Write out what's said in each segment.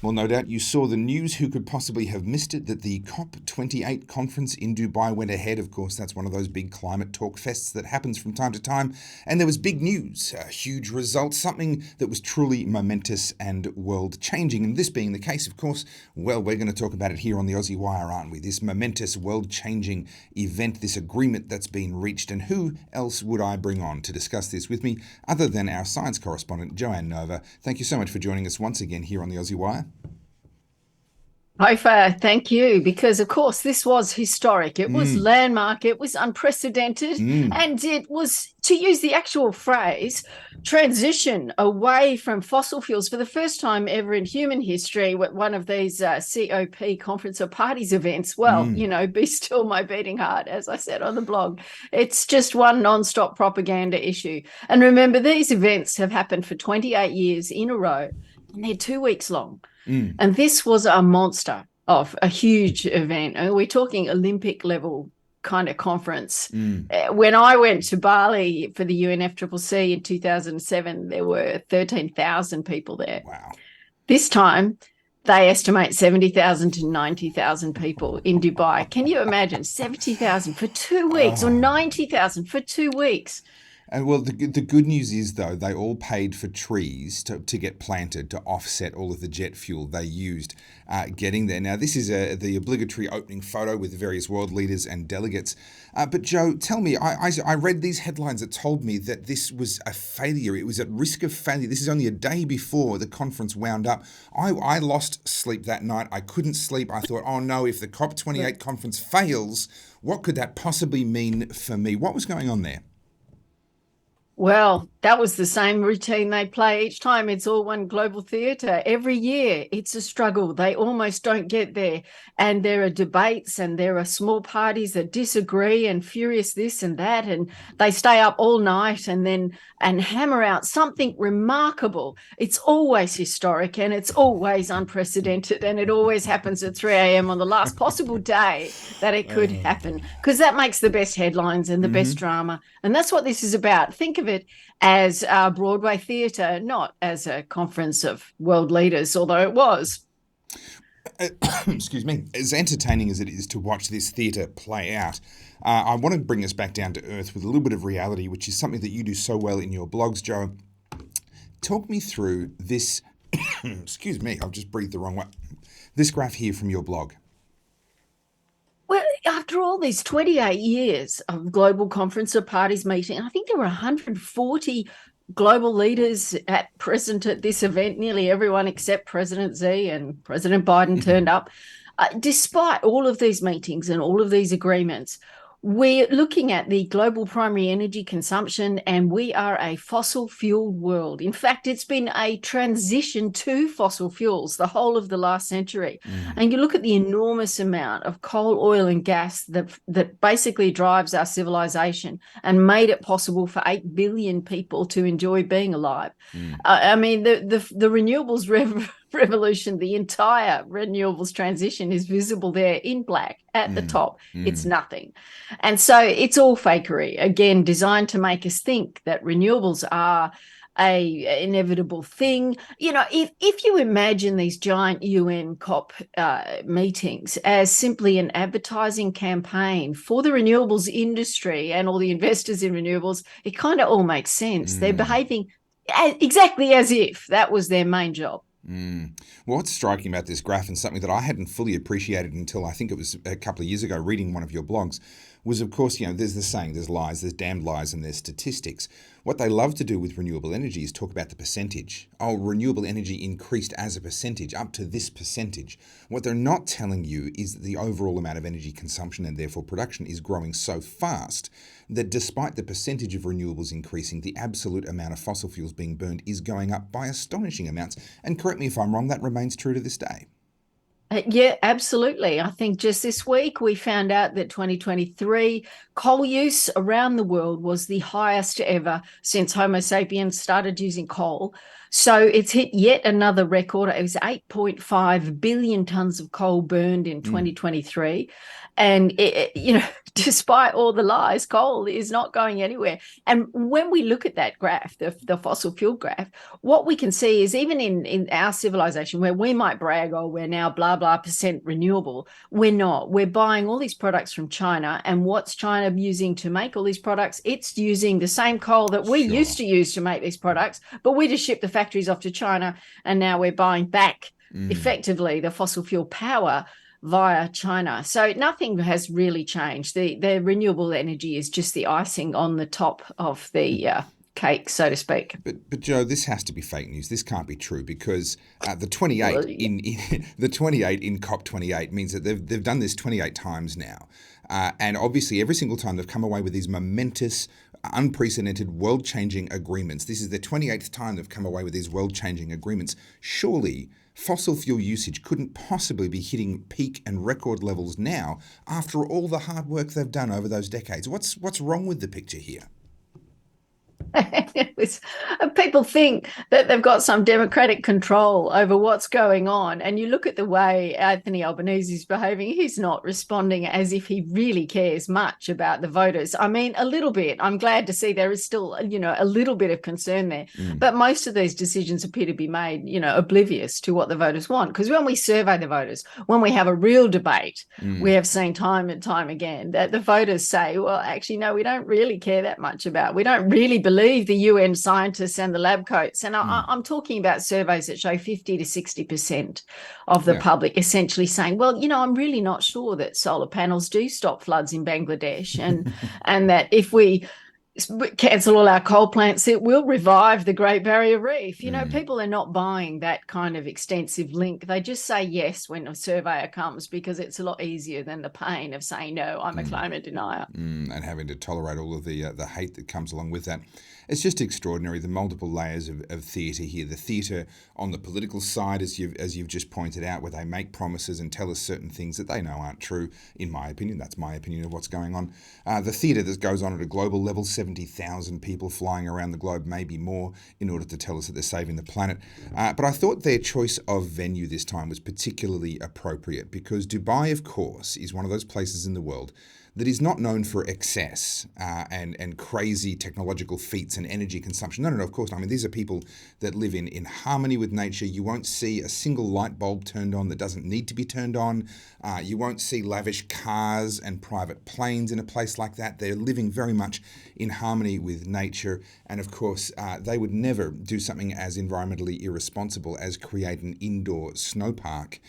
Well, no doubt you saw the news. Who could possibly have missed it? That the COP28 conference in Dubai went ahead. Of course, that's one of those big climate talk fests that happens from time to time. And there was big news, a huge result, something that was truly momentous and world-changing. And this being the case, of course, well, we're going to talk about it here on the Aussie Wire, aren't we? This momentous, world-changing event, this agreement that's been reached. And who else would I bring on to discuss this with me other than our science correspondent, Joanne Nova? Thank you so much for joining us once again here on the Aussie Wire. Hofa, thank you, because of course this was historic. It was landmark, it was unprecedented, and it was, to use the actual phrase, transition away from fossil fuels for the first time ever in human history with one of these COP conference or parties events. Well, be still my beating heart, as I said on the blog. It's just one non-stop propaganda issue. And remember, these events have happened for 28 years in a row, and they're 2 weeks long. And this was a monster of a huge event. And we're talking Olympic level kind of conference. When I went to Bali for the UNFCCC in 2007, there were 13,000 people there. Wow. This time, they estimate 70,000 to 90,000 people in Dubai. Can you imagine 70,000 for 2 weeks or 90,000 for 2 weeks? And well, the good news is, though, they all paid for trees to get planted to offset all of the jet fuel they used getting there. Now, this is the obligatory opening photo with various world leaders and delegates. But Joe, tell me, I read these headlines that told me that this was a failure. It was at risk of failure. This is only a day before the conference wound up. I lost sleep that night. I couldn't sleep. I thought, oh no, if the COP28 conference fails, what could that possibly mean for me? What was going on there? Well, that was the same routine they play each time. It's all one global theatre. Every year, it's a struggle. They almost don't get there. And there are debates and there are small parties that disagree and furious this and that. And they stay up all night and hammer out something remarkable. It's always historic and it's always unprecedented. And it always happens at 3 a.m. on the last possible day that it could happen, because that makes the best headlines and the best drama. And that's what this is about. Think of it as Broadway theatre, not as a conference of world leaders, although it was. Excuse me. As entertaining as it is to watch this theatre play out, I want to bring us back down to earth with a little bit of reality, which is something that you do so well in your blogs, Joe. Talk me through this. Excuse me, I've just breathed the wrong way. This graph here from your blog. Well, after all these 28 years of global conference of parties meeting, I think there were 140 global leaders present at this event, nearly everyone except President Xi and President Biden turned up. Despite all of these meetings and all of these agreements, we're looking at the global primary energy consumption, and we are a fossil-fueled world. In fact, it's been a transition to fossil fuels the whole of the last century. And you look at the enormous amount of coal, oil, and gas that basically drives our civilization and made it possible for 8 billion people to enjoy being alive. I mean, the renewables revolution, the entire renewables transition is visible there in black at the top. It's nothing. And so it's all fakery, again, designed to make us think that renewables are a inevitable thing. You know, if you imagine these giant UN COP meetings as simply an advertising campaign for the renewables industry and all the investors in renewables, it kind of all makes sense. They're behaving exactly as if that was their main job. Well, what's striking about this graph, and something that I hadn't fully appreciated until I think it was a couple of years ago reading one of your blogs, was, of course, there's the saying, there's lies, there's damned lies, and there's statistics. What they love to do with renewable energy is talk about the percentage. Oh, renewable energy increased as a percentage, up to this percentage. What they're not telling you is that the overall amount of energy consumption and therefore production is growing so fast that despite the percentage of renewables increasing, the absolute amount of fossil fuels being burned is going up by astonishing amounts. And correct me if I'm wrong, that remains true to this day. Yeah, absolutely. I think just this week we found out that 2023 coal use around the world was the highest ever since Homo sapiens started using coal. So it's hit yet another record. It was 8.5 billion tonnes of coal burned in 2023. And, despite all the lies, coal is not going anywhere. And when we look at that graph, the fossil fuel graph, what we can see is even in our civilization, where we might brag, oh, we're now blah, blah % renewable, we're not. We're buying all these products from China. And what's China using to make all these products? It's using the same coal that we used to use to make these products, but we just ship the factories off to China, and now we're buying back effectively the fossil fuel power via China. So nothing has really changed. The renewable energy is just the icing on the top of the cake, so to speak. But Joe, this has to be fake news. This can't be true, because the 28 in the 28 in COP28 means that they've done this 28 times now, and obviously every single time they've come away with these momentous, unprecedented, world-changing agreements. This is the 28th time they've come away with these world-changing agreements. Surely fossil fuel usage couldn't possibly be hitting peak and record levels now after all the hard work they've done over those decades. What's wrong with the picture here? People think that they've got some democratic control over what's going on, and you look at the way Anthony Albanese is behaving. He's not responding as if he really cares much about the voters. I mean, a little bit. I'm glad to see there is still, a little bit of concern there, but most of these decisions appear to be made, oblivious to what the voters want. Because when we survey the voters, when we have a real debate, we have seen time and time again that the voters say, well, actually, no, we don't really care that much we don't really believe the UN scientists and the lab coats. And I'm talking about surveys that show 50 to 60% of the public essentially saying, well, I'm really not sure that solar panels do stop floods in Bangladesh, and that if we cancel all our coal plants, it will revive the Great Barrier Reef. People are not buying that kind of extensive link. They just say yes when a surveyor comes, because it's a lot easier than the pain of saying, no, I'm a climate denier. And having to tolerate all of the hate that comes along with that. It's just extraordinary, the multiple layers of theatre here. The theatre on the political side, as you've just pointed out, where they make promises and tell us certain things that they know aren't true, in my opinion. That's my opinion of what's going on. The theatre that goes on at a global level, 70,000 people flying around the globe, maybe more, in order to tell us that they're saving the planet. But I thought their choice of venue this time was particularly appropriate, because Dubai, of course, is one of those places in the world that is not known for excess and crazy technological feats and energy consumption. No, of course not. I mean, these are people that live in harmony with nature. You won't see a single light bulb turned on that doesn't need to be turned on. You won't see lavish cars and private planes in a place like that. They're living very much in harmony with nature. And of course, they would never do something as environmentally irresponsible as create an indoor snow park,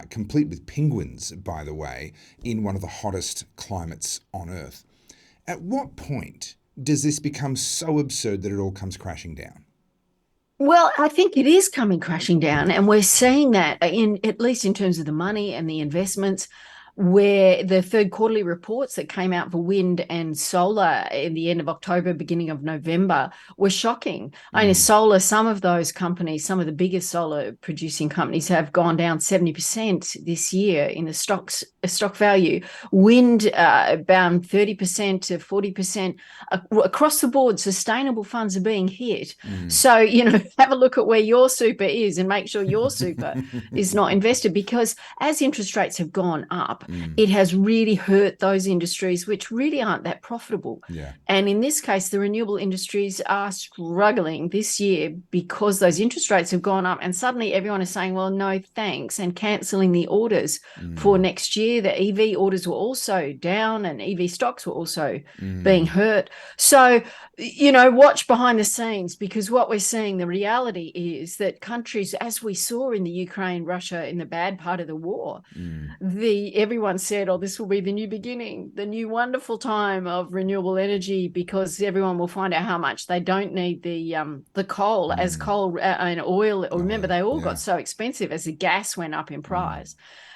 complete with penguins, by the way, in one of the hottest climates on Earth. At what point does this become so absurd that it all comes crashing down? Well, I think it is coming crashing down, and we're seeing that at least in terms of the money and the investments, where the third quarterly reports that came out for wind and solar in the end of October, beginning of November, were shocking. I mean, solar, some of those companies, some of the biggest solar producing companies, have gone down 70% this year in the stock value. Wind down 30% to 40%. Across the board, sustainable funds are being hit. So, have a look at where your super is and make sure your super is not invested, because as interest rates have gone up, it has really hurt those industries which really aren't that profitable. Yeah. And in this case, the renewable industries are struggling this year because those interest rates have gone up, and suddenly everyone is saying, well, no thanks, and cancelling the orders for next year. The EV orders were also down, and EV stocks were also being hurt. So, watch behind the scenes, because what we're seeing, the reality is that countries, as we saw in the Ukraine, Russia, in the bad part of the war, everyone said, oh, this will be the new beginning, the new wonderful time of renewable energy, because everyone will find out how much they don't need the coal, as coal and oil. Remember, they all got so expensive as the gas went up in price.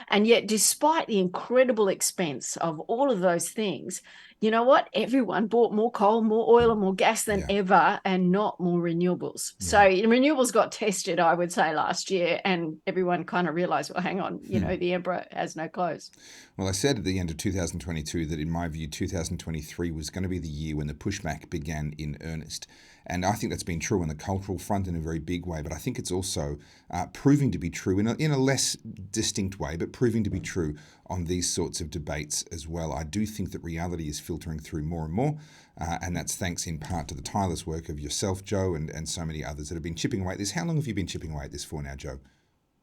And yet, despite the incredible expense of all of those things, you know what? Everyone bought more coal, more oil, and more gas than ever, and not more renewables. So renewables got tested, I would say, last year, and everyone kind of realized, well, hang on, the emperor has no clothes. Well, I said at the end of 2022 that, in my view, 2023 was going to be the year when the pushback began in earnest. And I think that's been true on the cultural front in a very big way, but I think it's also proving to be true in a less distinct way, but proving to be true on these sorts of debates as well. I do think that reality is filtering through more and more, and that's thanks in part to the tireless work of yourself, Joe, and so many others that have been chipping away at this. How long have you been chipping away at this for now, Joe?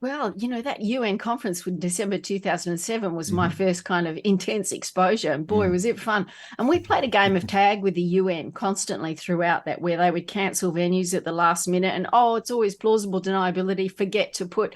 Well, that UN conference in December 2007 was my first kind of intense exposure. And boy, was it fun. And we played a game of tag with the UN constantly throughout that, where they would cancel venues at the last minute. And, it's always plausible deniability. Forget to put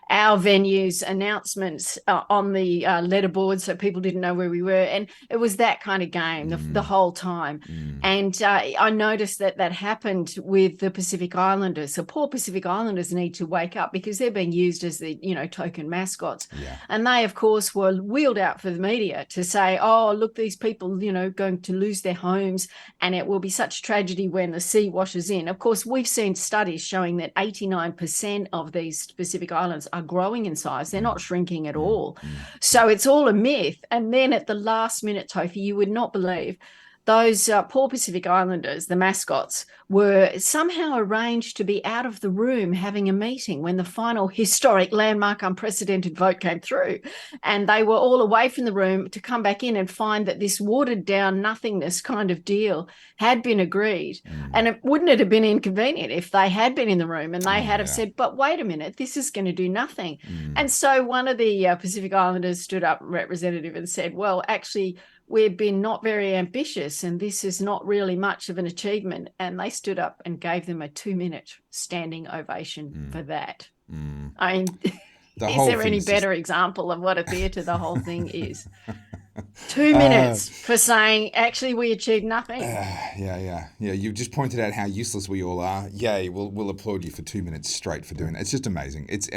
our venues announcements on the letterboard so people didn't know where we were. And it was that kind of game the whole time. And I noticed that happened with the Pacific Islanders. So poor Pacific Islanders need to wake up, because they're being used as the, token mascots. Yeah. And they, of course, were wheeled out for the media to say, oh, look, these people, going to lose their homes, and it will be such tragedy when the sea washes in. Of course, we've seen studies showing that 89% of these Pacific Islands are growing in size. They're not shrinking at all. So it's all a myth. And then at the last minute, Tophy, you would not believe, those poor Pacific Islanders, the mascots, were somehow arranged to be out of the room having a meeting when the final historic, landmark, unprecedented vote came through. And they were all away from the room to come back in and find that this watered down nothingness kind of deal had been agreed. And wouldn't it have been inconvenient if they had been in the room and they had have said, but wait a minute, this is going to do nothing. And so one of the Pacific Islanders stood up, representative, and said, well, actually, we've been not very ambitious, and this is not really much of an achievement. And they stood up and gave them a 2-minute standing ovation for that. I mean, is there any better example of what a theatre the whole thing is? 2 minutes for saying, actually, we achieved nothing. Yeah. You've just pointed out how useless we all are. Yay, we'll applaud you for 2 minutes straight for doing it. It's just amazing. It's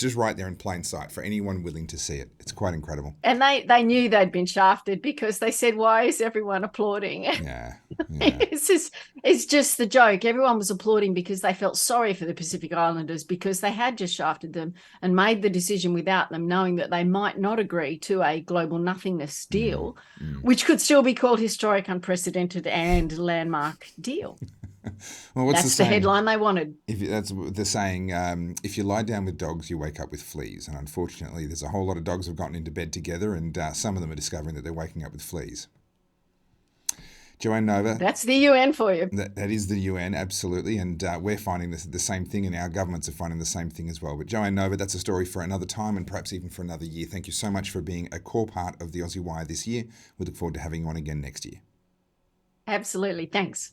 just right there in plain sight for anyone willing to see it. It's quite incredible. And they knew they'd been shafted, because they said, why is everyone applauding? Yeah. It's just the joke. Everyone was applauding because they felt sorry for the Pacific Islanders, because they had just shafted them and made the decision without them, knowing that they might not agree to a global nothingness deal, which could still be called historic, unprecedented, and landmark deal. Well, what's that's the headline they wanted. That's the saying, if you lie down with dogs, you wake up with fleas. And unfortunately, there's a whole lot of dogs have gotten into bed together, and some of them are discovering that they're waking up with fleas. Joanne Nova. That's the UN for you. That is the UN, absolutely. And we're finding the same thing, and our governments are finding the same thing as well. But Joanne Nova, that's a story for another time, and perhaps even for another year. Thank you so much for being a core part of the Aussie Wire this year. We look forward to having you on again next year. Absolutely. Thanks.